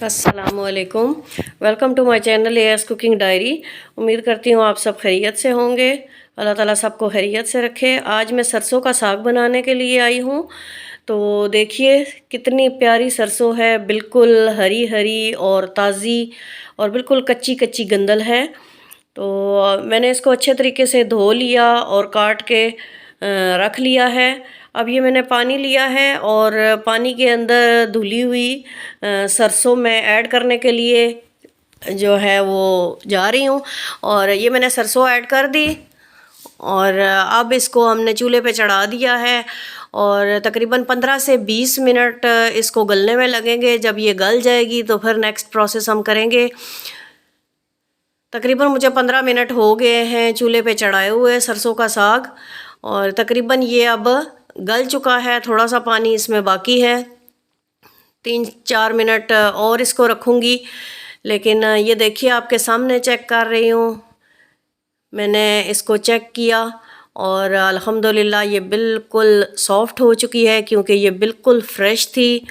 अस्सलामुअलैकुम। Welcome to my channel एयर्स cooking diary. उम्मीद करती हूँ आप सब खैरियत से होंगे। अल्लाह ताला सबको खैरियत से रखे। आज मैं सरसों का साग बनाने के लिए आई हूँ। तो देखिए कितनी प्यारी सरसों है, बिल्कुल हरी हरी और ताज़ी और बिल्कुल कच्ची कच्ची गंदल है। तो मैंने इसको अच्छे तरीके से धो लिया और काट के रख लिया है। अब ये मैंने पानी लिया है और पानी के अंदर धुली हुई सरसों मैं ऐड करने के लिए जो है वो जा रही हूँ। और ये मैंने सरसों ऐड कर दी और अब इसको हमने चूल्हे पे चढ़ा दिया है और तकरीबन 15 से 20 मिनट इसको गलने में लगेंगे। जब ये गल जाएगी तो फिर नेक्स्ट प्रोसेस हम करेंगे। तकरीबन मुझे 15 मिनट हो गए हैं चूल्हे पे चढ़ाए हुए सरसों का साग और तकरीबन ये अब गल चुका है। थोड़ा सा पानी इसमें बाकी है, 3-4 मिनट और इसको रखूँगी। लेकिन ये देखिए आपके सामने चेक कर रही हूँ, मैंने इसको चेक किया और अल्हम्दुलिल्लाह ये बिल्कुल सॉफ़्ट हो चुकी है क्योंकि ये बिल्कुल फ्रेश थी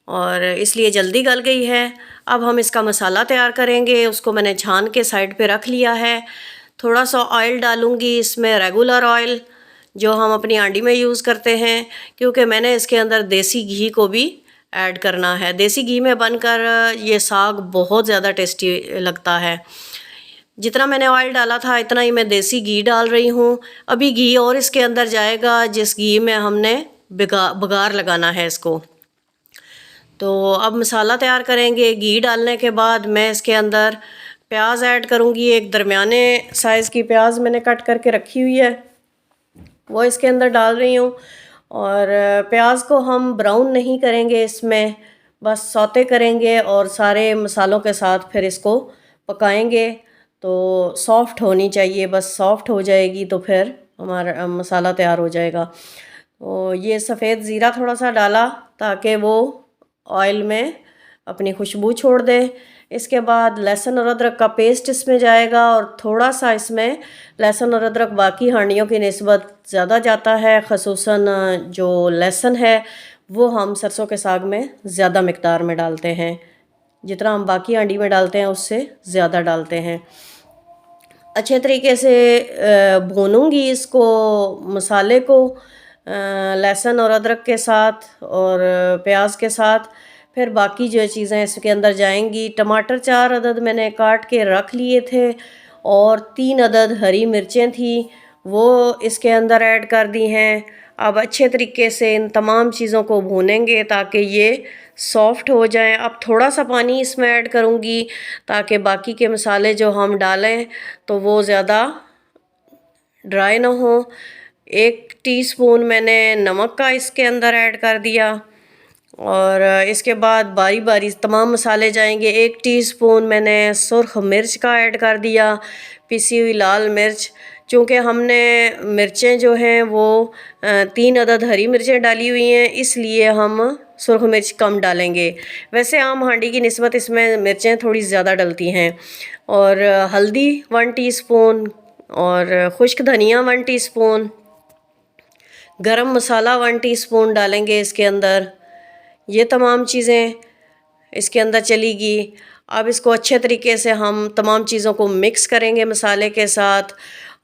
और इसलिए जल्दी गल गई है। अब हम इसका मसाला तैयार करेंगे। उसको मैंने छान के साइड पे रख लिया है। थोड़ा सा ऑयल डालूँगी इसमें, रेगुलर ऑयल जो हम अपनी हांडी में यूज़ करते हैं, क्योंकि मैंने इसके अंदर देसी घी को भी ऐड करना है। देसी घी में बनकर ये साग बहुत ज़्यादा टेस्टी लगता है। जितना मैंने ऑयल डाला था इतना ही मैं देसी घी डाल रही हूँ। अभी घी और इसके अंदर जाएगा जिस घी में हमने बघार लगाना है इसको। तो अब मसाला तैयार करेंगे। घी डालने के बाद मैं इसके अंदर प्याज ऐड करूँगी। एक दरमियाने साइज़ की प्याज मैंने कट करके रखी हुई है, वो इसके अंदर डाल रही हूँ। और प्याज को हम ब्राउन नहीं करेंगे, इसमें बस सौते करेंगे और सारे मसालों के साथ फिर इसको पकाएंगे। तो सॉफ़्ट होनी चाहिए, बस सॉफ़्ट हो जाएगी तो फिर हमारा मसाला तैयार हो जाएगा। तो ये सफ़ेद ज़ीरा थोड़ा सा डाला ताकि वो ऑयल में अपनी खुशबू छोड़ दे। इसके बाद लहसुन और अदरक का पेस्ट इसमें जाएगा और थोड़ा सा इसमें लहसुन और अदरक बाकी हांडियों की निस्बत ज़्यादा जाता है। ख़ुसूसन जो लहसुन है वो हम सरसों के साग में ज़्यादा मिक़दार में डालते हैं, जितना हम बाकी हांडी में डालते हैं उससे ज़्यादा डालते हैं। अच्छे तरीके से भूनूंगी इसको, मसाले को लहसुन और अदरक के साथ और प्याज के साथ। फिर बाकी जो चीज़ें इसके अंदर जाएंगी। टमाटर 4 अदद मैंने काट के रख लिए थे और 3 अदद हरी मिर्चें थी, वो इसके अंदर ऐड कर दी हैं। अब अच्छे तरीके से इन तमाम चीज़ों को भूनेंगे ताकि ये सॉफ़्ट हो जाएं। अब थोड़ा सा पानी इसमें ऐड करूँगी ताकि बाकी के मसाले जो हम डालें तो वो ज़्यादा ड्राई ना हो। 1 टीस्पून मैंने नमक का इसके अंदर ऐड कर दिया और इसके बाद बारी बारी तमाम मसाले जाएंगे। 1 टीस्पून मैंने सुर्ख मिर्च का ऐड कर दिया, पिसी हुई लाल मिर्च। चूँकि हमने मिर्चें जो हैं वो 3 अदद हरी मिर्चें डाली हुई हैं, इसलिए हम सुर्ख मिर्च कम डालेंगे। वैसे आम हांडी की निस्बत इसमें मिर्चें थोड़ी ज़्यादा डलती हैं। और हल्दी 1 टीस्पून और खुश्क धनिया 1 टीस्पून, गरम मसाला 1 टीस्पून डालेंगे इसके अंदर। ये तमाम चीज़ें इसके अंदर चलेगी। अब इसको अच्छे तरीके से हम तमाम चीज़ों को मिक्स करेंगे मसाले के साथ।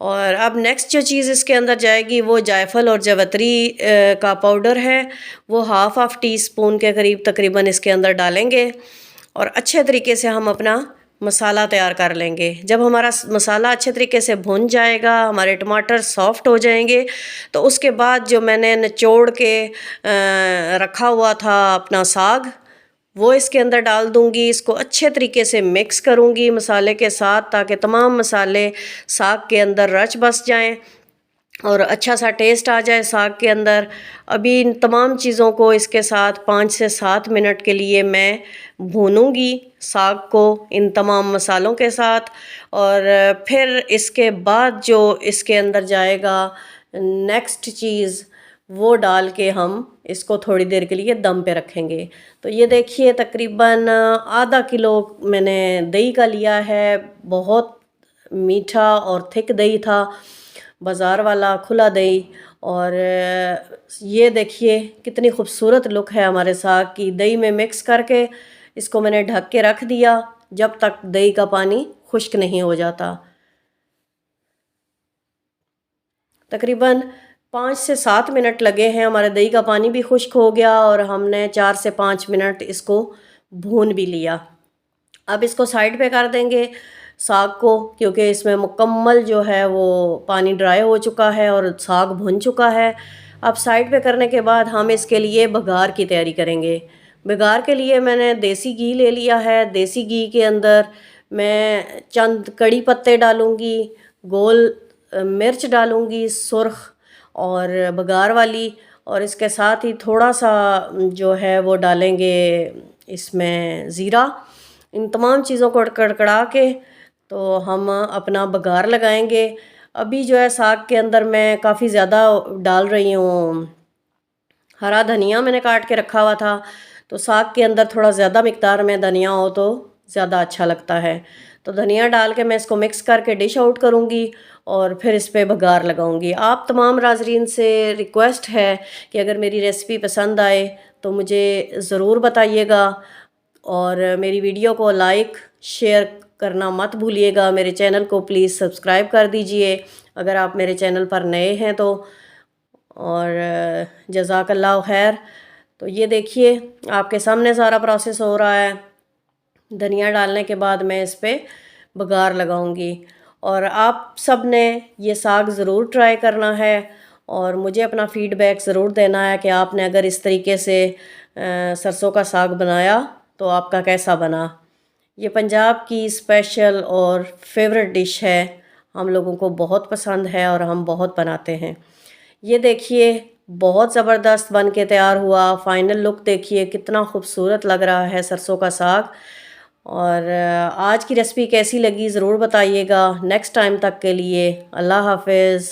और अब नेक्स्ट जो चीज़ इसके अंदर जाएगी वो जायफल और जावित्री का पाउडर है, वो हाफ़ टीस्पून के करीब तकरीबन इसके अंदर डालेंगे और अच्छे तरीके से हम अपना मसाला तैयार कर लेंगे। जब हमारा मसाला अच्छे तरीके से भुन जाएगा, हमारे टमाटर सॉफ़्ट हो जाएंगे, तो उसके बाद जो मैंने निचोड़ के रखा हुआ था अपना साग, वो इसके अंदर डाल दूंगी। इसको अच्छे तरीके से मिक्स करूंगी मसाले के साथ ताकि तमाम मसाले साग के अंदर रच बस जाएं और अच्छा सा टेस्ट आ जाए साग के अंदर। अभी इन तमाम चीज़ों को इसके साथ 5 से 7 मिनट के लिए मैं भूनूंगी साग को इन तमाम मसालों के साथ। और फिर इसके बाद जो इसके अंदर जाएगा नेक्स्ट चीज़, वो डाल के हम इसको थोड़ी देर के लिए दम पे रखेंगे। तो ये देखिए तकरीबन आधा किलो मैंने दही का लिया है। बहुत मीठा और थिक दही था, बाज़ार वाला खुला दही। और ये देखिए कितनी खूबसूरत लुक है हमारे साग की। दही में मिक्स करके इसको मैंने ढक के रख दिया जब तक दही का पानी खुश्क नहीं हो जाता। तकरीबन 5 से 7 मिनट लगे हैं, हमारे दही का पानी भी खुश्क हो गया और हमने 4 से 5 मिनट इसको भून भी लिया। अब इसको साइड पे कर देंगे साग को, क्योंकि इसमें मुकम्मल जो है वो पानी ड्राई हो चुका है और साग भुन चुका है। अब साइड पे करने के बाद हम इसके लिए बघार की तैयारी करेंगे। बघार के लिए मैंने देसी घी ले लिया है। देसी घी के अंदर मैं चंद कड़ी पत्ते डालूँगी, गोल मिर्च डालूँगी सुर्ख और बघार वाली, और इसके साथ ही थोड़ा सा जो है वो डालेंगे इसमें ज़ीरा। इन तमाम चीज़ों को कड़कड़ा के तो हम अपना बघार लगाएंगे। अभी जो है साग के अंदर मैं काफ़ी ज़्यादा डाल रही हूँ हरा धनिया, मैंने काट के रखा हुआ था, तो साग के अंदर थोड़ा ज़्यादा मिक़दार में धनिया हो तो ज़्यादा अच्छा लगता है। तो धनिया डाल के मैं इसको मिक्स करके डिश आउट करूँगी और फिर इस पर बघार लगाऊंगी। आप तमाम नाज़रीन से रिक्वेस्ट है कि अगर मेरी रेसिपी पसंद आए तो मुझे ज़रूर बताइएगा और मेरी वीडियो को लाइक शेयर करना मत भूलिएगा। मेरे चैनल को प्लीज़ सब्सक्राइब कर दीजिए अगर आप मेरे चैनल पर नए हैं तो, और जज़ाकल्लाह खैर। तो ये देखिए आपके सामने सारा प्रोसेस हो रहा है। धनिया डालने के बाद मैं इस पर बघार लगाऊंगी और आप सब ने ये साग ज़रूर ट्राई करना है और मुझे अपना फ़ीडबैक ज़रूर देना है कि आपने अगर इस तरीके से सरसों का साग बनाया तो आपका कैसा बना। ये पंजाब की स्पेशल और फेवरेट डिश है, हम लोगों को बहुत पसंद है और हम बहुत बनाते हैं। ये देखिए बहुत ज़बरदस्त बन के तैयार हुआ। फ़ाइनल लुक देखिए कितना खूबसूरत लग रहा है सरसों का साग। और आज की रेसिपी कैसी लगी ज़रूर बताइएगा। नेक्स्ट टाइम तक के लिए अल्लाह हाफ़िज़।